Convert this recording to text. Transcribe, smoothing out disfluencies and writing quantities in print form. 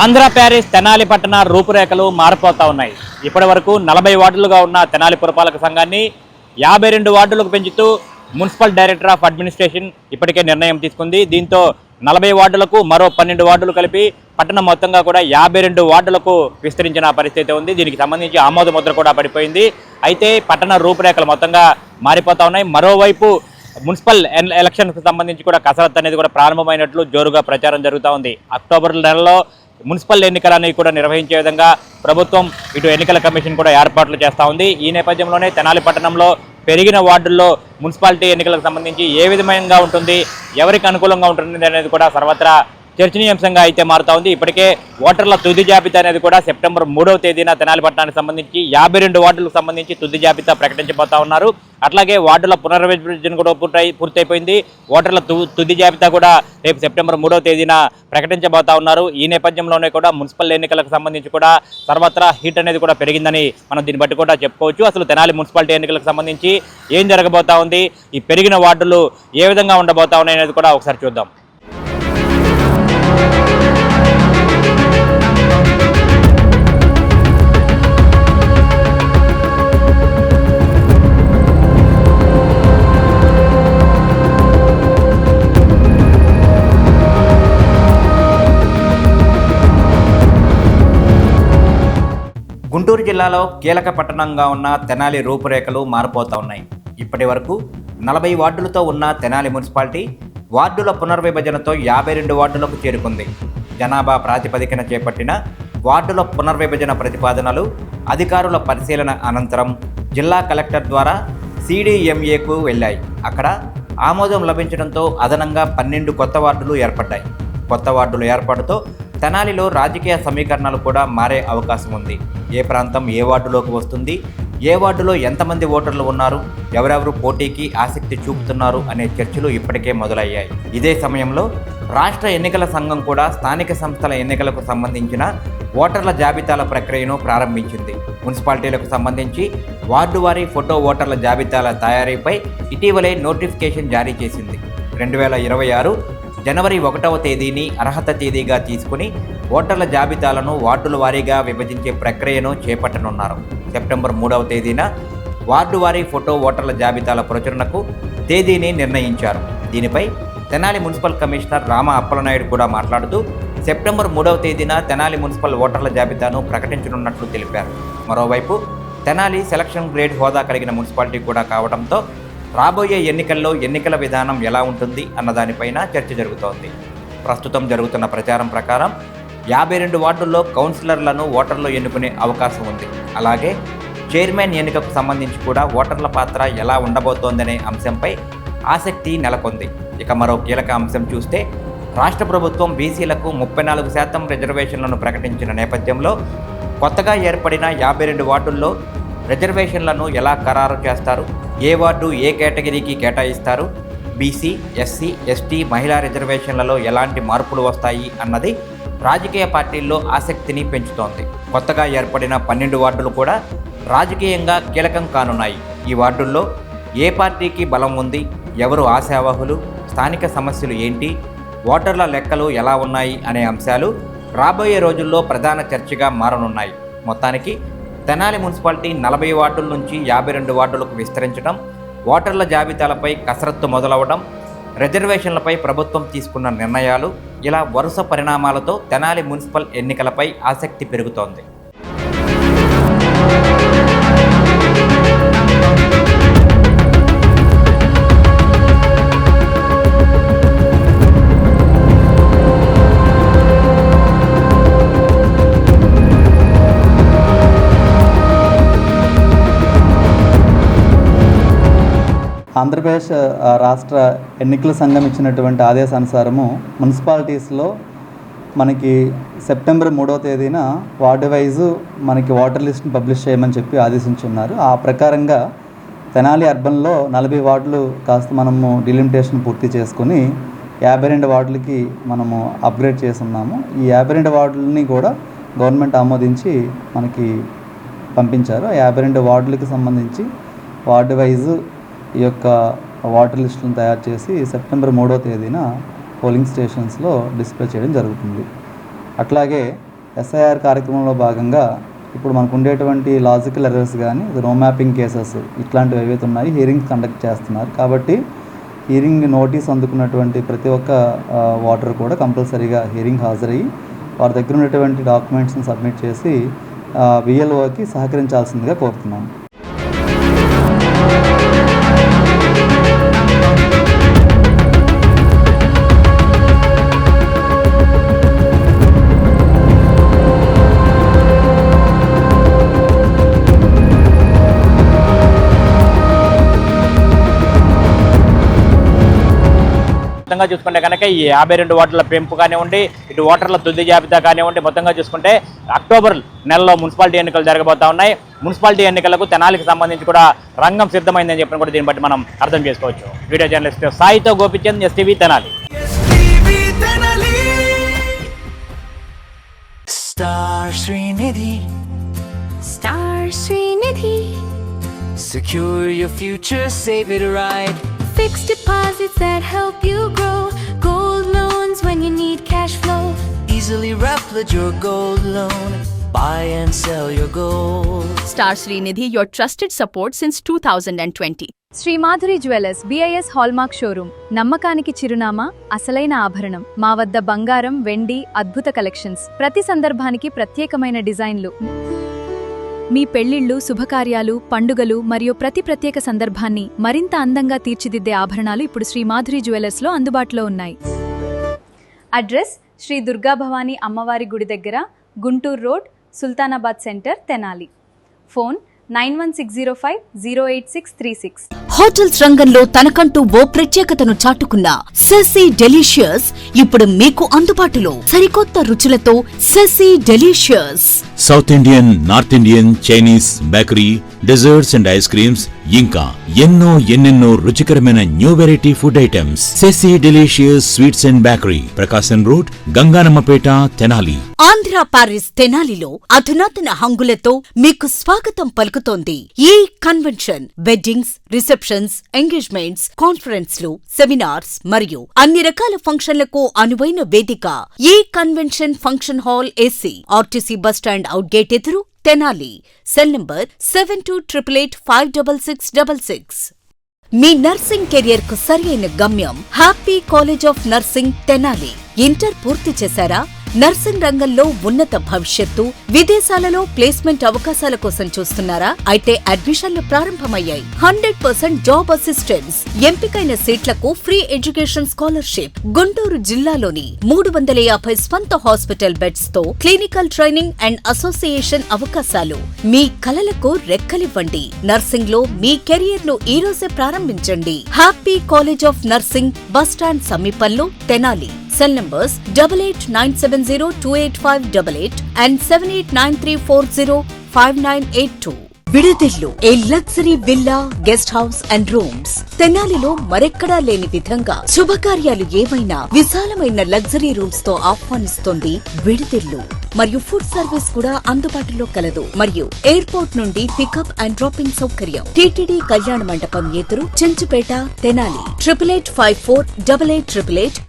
Andhra Paris Tenali పట్టణ రూపురేఖలు మారిపోతా ఉన్నాయి. ఇప్పటి వరకు 40 వార్డులుగా ఉన్న తెనాలి పురపాలక సంఘాన్ని 52 వార్డులకు పెంచుతూ మున్సిపల్ డైరెక్టర్ ఆఫ్ అడ్మినిస్ట్రేషన్ ఇప్పటికే నిర్ణయం తీసుకుంది. దీంతో 40 వార్డులకు మరో 12 వార్డులు కలిపి పట్టణం మొత్తంగా కూడా 52 వార్డులకు విస్తరించిన పరిస్థితి ఉంది. దీనికి సంబంధించి ఆమోద ముద్ర కూడా పడిపోయింది. అయితే పట్టణ రూపురేఖలు మొత్తంగా మారిపోతా ఉన్నాయి. మరోవైపు మున్సిపల్ ఎలక్షన్కు సంబంధించి కూడా కసరత్తు అనేది కూడా ప్రారంభమైనట్లు జోరుగా ప్రచారం జరుగుతూ ఉంది. అక్టోబర్ నెలలో మున్సిపల్ ఎన్నికలని కూడా నిర్వహించే విధంగా ప్రభుత్వం ఇటు ఎన్నికల కమిషన్ కూడా ఏర్పాట్లు చేస్తూ ఉంది. ఈ నేపథ్యంలోనే తెనాలి పట్టణంలో పెరిగిన వార్డుల్లో మున్సిపాలిటీ ఎన్నికలకు సంబంధించి ఏ విధంగా ఉంటుంది, ఎవరికి అనుకూలంగా ఉంటుంది అనేది కూడా సర్వత్రా చర్చనీయాంశంగా అయితే మారుతా ఉంది. ఇప్పటికే ఓటర్ల తుది జాబితా అనేది కూడా సెప్టెంబర్ 3వ తేదీన తెనాలి పట్టణానికి సంబంధించి 52 వార్డులకు సంబంధించి తుది జాబితా ప్రకటించబోతా ఉన్నారు. అట్లాగే వార్డుల పునర్విభజన కూడా పూర్తయిపోయింది. ఓటర్ల తుది జాబితా కూడా రేపు సెప్టెంబర్ 3వ తేదీన ప్రకటించబోతా ఉన్నారు. ఈ నేపథ్యంలోనే కూడా మున్సిపల్ ఎన్నికలకు సంబంధించి కూడా సర్వత్రా హీట్ అనేది కూడా పెరిగిందని మనం దీన్ని బట్టి కూడా చెప్పుకోవచ్చు. అసలు తెనాలి మున్సిపాలిటీ ఎన్నికలకు సంబంధించి ఏం జరగబోతా ఉంది, ఈ పెరిగిన వార్డులు ఏ విధంగా ఉండబోతా ఉన్నాయి అనేది కూడా ఒకసారి చూద్దాం. గుంటూరు జిల్లాలో కీలక పట్టణంగా ఉన్న తెనాలి రూపురేఖలు మారిపోతూ ఉన్నాయి. ఇప్పటి వరకు 40 వార్డులతో ఉన్న తెనాలి మున్సిపాలిటీ వార్డుల పునర్విభజనతో 52 వార్డులకు చేరుకుంది. జనాభా ప్రాతిపదికన చేపట్టిన వార్డుల పునర్విభజన ప్రతిపాదనలు అధికారుల పరిశీలన అనంతరం జిల్లా కలెక్టర్ ద్వారా CDMAకు వెళ్ళాయి. అక్కడ ఆమోదం లభించడంతో అదనంగా 12 కొత్త వార్డులు ఏర్పడ్డాయి. కొత్త వార్డుల ఏర్పాటుతో తెనాలిలో రాజకీయ సమీకరణలు కూడా మారే అవకాశం ఉంది. ఏ ప్రాంతం ఏ వార్డులోకి వస్తుంది, ఏ వార్డులో ఎంతమంది ఓటర్లు ఉన్నారు, ఎవరెవరు పోటీకి ఆసక్తి చూపుతున్నారు అనే చర్చలు ఇప్పటికే మొదలయ్యాయి. ఇదే సమయంలో రాష్ట్ర ఎన్నికల సంఘం కూడా స్థానిక సంస్థల ఎన్నికలకు సంబంధించిన ఓటర్ల జాబితాల ప్రక్రియను ప్రారంభించింది. మున్సిపాలిటీలకు సంబంధించి వార్డు వారీ ఫోటో ఓటర్ల జాబితాల తయారీపై ఇటీవలే నోటిఫికేషన్ జారీ చేసింది. 2026 జనవరి 1వ తేదీని అర్హత తేదీగా తీసుకుని ఓటర్ల జాబితాలను వార్డుల వారీగా విభజించే ప్రక్రియను చేపట్టనున్నారు. సెప్టెంబర్ 3వ తేదీన వార్డు వారీ ఫోటో ఓటర్ల జాబితాల ప్రచురణకు తేదీని నిర్ణయించారు. దీనిపై తెనాలి మున్సిపల్ కమిషనర్ రామ అప్పలనాయుడు కూడా మాట్లాడుతూ సెప్టెంబర్ 3వ తేదీన తెనాలి మున్సిపల్ ఓటర్ల జాబితాను ప్రకటించనున్నట్లు తెలిపారు. మరోవైపు తెనాలి సెలక్షన్ గ్రేడ్ హోదా కలిగిన మున్సిపాలిటీ కూడా కావడంతో రాబోయే ఎన్నికల్లో ఎన్నికల విధానం ఎలా ఉంటుంది అన్నదానిపైన చర్చ జరుగుతోంది. ప్రస్తుతం జరుగుతున్న ప్రచారం ప్రకారం 52 వార్డుల్లో కౌన్సిలర్లను ఓటర్లు ఎన్నుకునే అవకాశం ఉంది. అలాగే చైర్మన్ ఎన్నికకు సంబంధించి కూడా ఓటర్ల పాత్ర ఎలా ఉండబోతోందనే అంశంపై ఆసక్తి నెలకొంది. ఇక మరో కీలక అంశం చూస్తే రాష్ట్ర ప్రభుత్వం బీసీలకు 34% రిజర్వేషన్లను ప్రకటించిన నేపథ్యంలో కొత్తగా ఏర్పడిన 52 వార్డుల్లో రిజర్వేషన్లను ఎలా ఖరారు చేస్తారు, ఏ వార్డు ఏ కేటగిరీకి కేటాయిస్తారు, బీసీ, ఎస్సీ, ఎస్టీ, మహిళా రిజర్వేషన్లలో ఎలాంటి మార్పులు వస్తాయి అన్నది రాజకీయ పార్టీల్లో ఆసక్తిని పెంచుతోంది. కొత్తగా ఏర్పడిన 12 వార్డులు కూడా రాజకీయంగా కీలకం కానున్నాయి. ఈ వార్డుల్లో ఏ పార్టీకి బలం ఉంది, ఎవరు ఆశావహులు, స్థానిక సమస్యలు ఏంటి, ఓటర్ల లెక్కలు ఎలా ఉన్నాయి అనే అంశాలు రాబోయే రోజుల్లో ప్రధాన చర్చగా మారనున్నాయి. మొత్తానికి తెనాలి మున్సిపాలిటీ 40 వార్డుల నుంచి 52 వార్డులకు విస్తరించడం, ఓటర్ల జాబితాలపై కసరత్తు మొదలవడం, రిజర్వేషన్లపై ప్రభుత్వం తీసుకున్న నిర్ణయాలు, ఇలా వరుస పరిణామాలతో తెనాలి మున్సిపల్ ఎన్నికలపై ఆసక్తి పెరుగుతోంది. ఆంధ్రప్రదేశ్ రాష్ట్ర ఎన్నికల సంఘం ఇచ్చినటువంటి ఆదేశానుసారము మున్సిపాలిటీస్లో మనకి సెప్టెంబర్ 3వ తేదీన వార్డు వైజు మనకి వాటర్ లిస్ట్ని పబ్లిష్ చేయమని చెప్పి ఆదేశించున్నారు. ఆ ప్రకారంగా తెనాలి అర్బన్లో 40 వార్డులు కాస్త మనము డిలిమిటేషన్ పూర్తి చేసుకొని 52 వార్డులకి మనము అప్గ్రేడ్ చేస్తున్నాము. ఈ 52 వార్డులని కూడా గవర్నమెంట్ ఆమోదించి మనకి పంపించారు. 52 వార్డులకి సంబంధించి వార్డు వైజు ఈ యొక్క వాటర్ లిస్టులను తయారు చేసి సెప్టెంబర్ 3వ తేదీన పోలింగ్ స్టేషన్స్లో డిస్ప్లే చేయడం జరుగుతుంది. అట్లాగే ఎస్ఐఆర్ కార్యక్రమంలో భాగంగా ఇప్పుడు మనకు ఉండేటువంటి లాజికల్ ఎర్రర్స్ కానీ రో మ్యాపింగ్ కేసెస్ ఇట్లాంటివి ఏవైతే ఉన్నాయి హియరింగ్స్ కండక్ట్ చేస్తున్నారు. కాబట్టి హియరింగ్ నోటీస్ అందుకున్నటువంటి ప్రతి ఒక్క ఓటర్ కూడా కంపల్సరీగా హియరింగ్ హాజరయ్యి వారి దగ్గర ఉన్నటువంటి డాక్యుమెంట్స్ని సబ్మిట్ చేసి విఎల్ఓకి సహకరించాల్సిందిగా కోరుతున్నాను. మొత్తంగా చూసుకుంటే కనుక ఈ 52 వార్డుల పెంపు కానివ్వండి, ఇటు ఓటర్ల తుది జాబితా కానివ్వండి, మొత్తంగా చూసుకుంటే అక్టోబర్ నెలలో మున్సిపాలిటీ ఎన్నికలు జరగబోతా ఉన్నాయి. మున్సిపాలిటీ ఎన్నికలకు తెనాలికి సంబంధించి కూడా రంగం సిద్ధమైందని చెప్పిన కూడా దీన్ని బట్టి మనం అర్థం చేసుకోవచ్చు. వీడియో జర్నలిస్ట్ సాయితో Gopichand, STV Tenali. Star Srinidhi, Star Srinidhi. secure your future, save it right. Fixed deposits that help you grow. Gold loans when you need cash flow. Easily replicate your gold loan, buy and sell your gold. Star Srinidhi, your trusted support since 2020. Shri Madhuri jewellers BIS hallmark showroom, నమ్మకానికి చిరునామా, అసలైన ఆభరణం. మా వద్ద బంగారం, వెండి, అద్భుత collections, ప్రతి సందర్భానికి ప్రత్యేకమైన డిజైన్లు. మీ పెళ్లిళ్లు, శుభకార్యాలు, పండుగలు మరియు ప్రతి ప్రత్యేక సందర్భాన్ని మరింత అందంగా తీర్చిదిద్దే ఆభరణాలు ఇప్పుడు శ్రీ మాధురి జ్యువెలర్స్లో అందుబాటులో ఉన్నాయి. అడ్రస్ శ్రీ దుర్గా భవానీ అమ్మవారి గుడి దగ్గర, Guntur road, Sultanabad centre, Tenali. Phone 9160508636. Hotels రంగంలో తనకంటూ ఓ ప్రత్యేకతను చాటుకున్న సెసీ డెలీషియస్ ఇప్పుడు మీకు అందుబాటులో సరికొత్త రుచులతో Sasi delicious. South Indian, north Indian, Chinese, bakery, desserts and ice creams, ఇంకా ఎన్నెన్నో రుచికరమైన new variety food items. Sasi delicious sweets and bakery, Prakasam road, Ganganammapeta, Tenali. Andhra Paris తెనాలిలో అధునాతన హంగులతో మీకు స్వాగతం పలుకుతోంది ఈ కన్వెన్షన్. వెడ్డింగ్స్, రిసెప్షన్స్, ఎంగేజ్మెంట్స్, కాన్ఫరెన్స్లు, సెమినార్స్ మరియు అన్ని రకాల ఫంక్షన్లకు అనువైన వేదిక ఈ convention function hall AC, RTC bus stand out gate ఎదురు, తెనాలి. Cell number 7288566666. మీ నర్సింగ్ కెరియర్ కు సరైన గమ్యం happy college of nursing, Tenali. Inter పూర్తి చేశారా? నర్సింగ్ రంగంలో ఉన్నత భవిష్యత్తు, విదేశాలలో ప్లేస్మెంట్ అవకాశాల కోసం చూస్తున్నారా? అయితే అడ్మిషన్లు ప్రారంభమయ్యాయి. 100% జాబ్ అసిస్టెన్స్, ఎంపికైన సీట్లకు ఫ్రీ ఎడ్యుకేషన్ స్కాలర్షిప్. గుంటూరు జిల్లాలోని 350 స్వంత హాస్పిటల్ బెడ్స్ తో క్లినికల్ ట్రైనింగ్ అండ్ అసోసియేషన్ అవకాశాలు. మీ కలలకు రెక్కలివ్వండి. నర్సింగ్ లో మీ కెరియర్ ను ఈ రోజే ప్రారంభించండి. Happy college of nursing, bus stand సమీపంలో, తెనాలి. Cell numbers 8897028588 and 7893405982. విడుదిల్లు, a luxury villa, guest house and rooms. తెనాలిలో మరెక్కడా లేని విధంగా శుభకార్యాలు ఏవైనా విశాలమైన లగ్జరీ రూమ్స్ తో ఆహ్వానిస్తోంది విడుదిల్లు. మరియు ఫుడ్ సర్వీస్ కూడా అందుబాటులో కలదు. మరియు ఎయిర్పోర్ట్ నుండి పికప్ అండ్ డ్రాపింగ్ సౌకర్యం. టిటిడి కళ్యాణ మండపం ఎదురు, చెంచుపేట, తెనాలి. 88548888